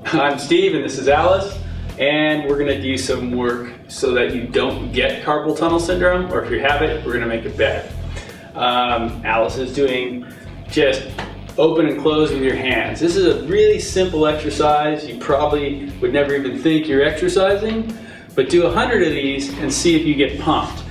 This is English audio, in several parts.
I'm Steve and this is Alice, and we're going to do some work so that you don't get carpal tunnel syndrome, or if you have it, we're going to make it better. Alice is doing just open and close with your hands. This is a really simple exercise. You probably would never even think you're exercising, but do 100 of these and see if you get pumped.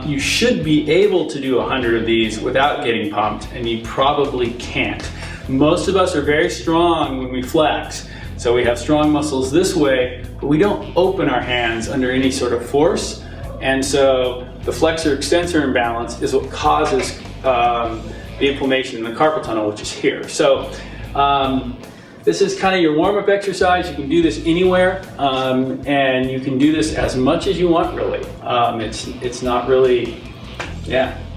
You should be able to do 100 of these without getting pumped, and you probably can't. Most of us are very strong when we flex. So we have strong muscles this way, but we don't open our hands under any sort of force. And so the flexor extensor imbalance is what causes the inflammation in the carpal tunnel, which is here. So this is kind of your warm-up exercise. You can do this anywhere, and you can do this as much as you want, really. It's not really,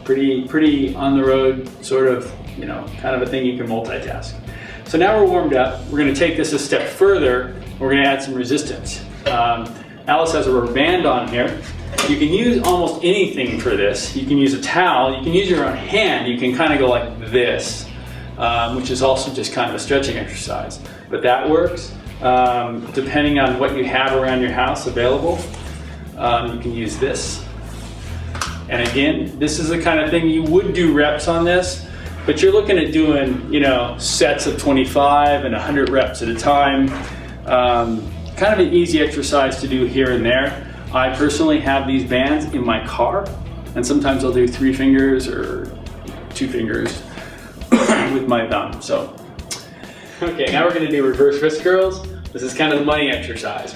pretty on the road, sort of, kind of a thing you can multitask. So now we're warmed up. We're going to take this a step further. We're going to add some resistance. Alice has a rubber band on here. You can use almost anything for this. You can use a towel. You can use your own hand. You can kind of go like this, which is also just kind of a stretching exercise. But that works depending on what you have around your house available. You can use this. And again, this is the kind of thing you would do reps on this. But you're looking at doing, sets of 25 and 100 reps at a time. Kind of an easy exercise to do here and there. I personally have these bands in my car, and sometimes I'll do 3 fingers or 2 fingers with my thumb. So, okay, now we're going to do reverse wrist curls. This is kind of the money exercise.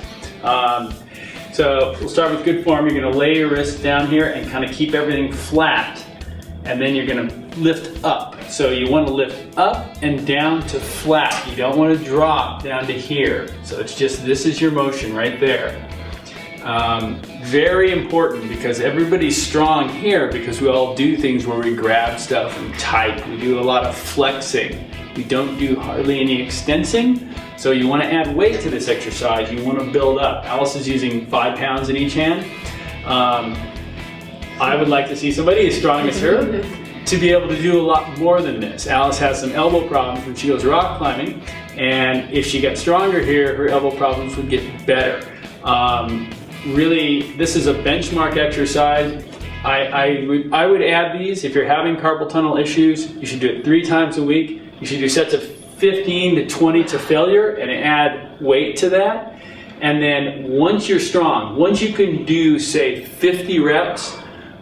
So we'll start with good form. You're going to lay your wrist down here and kind of keep everything flat, and then you're going to lift up. So you want to lift up and down to flat. You don't want to drop down to here. So it's just, this is your motion right there. Very important, because everybody's strong here because we all do things where we grab stuff and tight. We do a lot of flexing. We don't do hardly any extensing. So you want to add weight to this exercise. You want to build up. Alice is using 5 pounds in each hand. I would like to see somebody as strong as her to be able to do a lot more than this. Alice has some elbow problems when she goes rock climbing, and if she got stronger here, her elbow problems would get better. Really, this is a benchmark exercise. I would add these. If you're having carpal tunnel issues, you should do it 3 times a week. You should do sets of 15 to 20 to failure and add weight to that. And then once you're strong, once you can do, say, 50 reps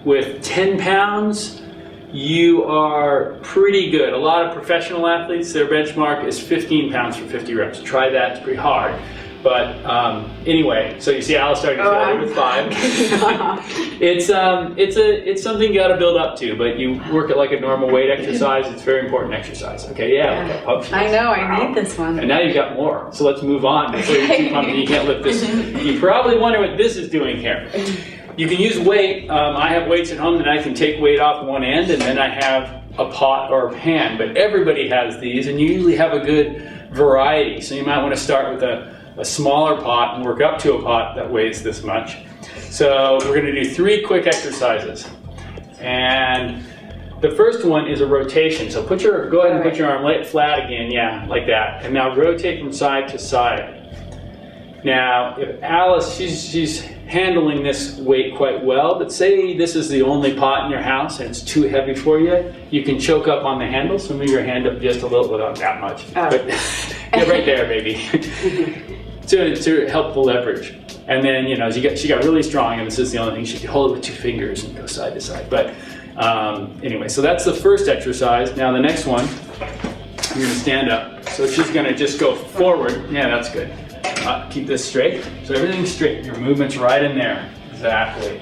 with 10 pounds, you are pretty good. A lot of professional athletes, their benchmark is 15 pounds for 50 reps. Try that, it's pretty hard. But anyway, so you see Alice starting to failure with 5. It's something you got to build up to, but you work it like a normal weight exercise. It's a very important exercise. Okay, yeah. I know, I need this one. And now you've got more. So let's move on before you're too pumped and you can't lift this. You probably wonder what this is doing here. You can use weight. I have weights at home that I can take weight off one end, and then I have a pot or a pan. But everybody has these, and you usually have a good variety. So you might want to start with a smaller pot and work up to a pot that weighs this much. So we're going to do 3 quick exercises. And the first one is a rotation. So go ahead and put your arm flat again, like that. And now rotate from side to side. Now, if Alice, she's handling this weight quite well, but say this is the only pot in your house and it's too heavy for you, you can choke up on the handle, so move your hand up just a little, not that much, but right there maybe, to help the leverage. And then, she got really strong, and this is the only thing, she could hold it with 2 fingers and go side to side. But anyway, so that's the first exercise. Now the next one, you're going to stand up. So she's going to just go forward. Yeah, that's good. Keep this straight. So everything's straight. Your movement's right in there. Exactly.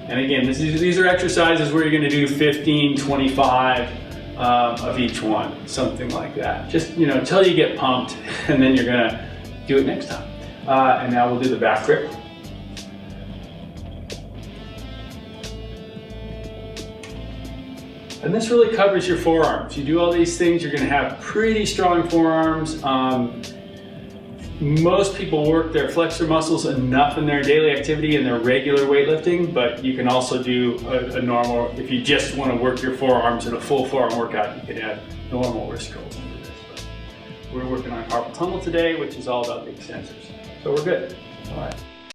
And again, these are exercises where you're going to do 15, 25 of each one. Something like that. Just, until you get pumped, and then you're going to do it next time. And now we'll do the back grip. And this really covers your forearms. You do all these things, you're going to have pretty strong forearms. Most people work their flexor muscles enough in their daily activity and their regular weightlifting, but you can also do a normal, if you just want to work your forearms in a full forearm workout, you can add normal wrist curls into this. We're working on carpal tunnel today, which is all about the extensors. So we're good. All right.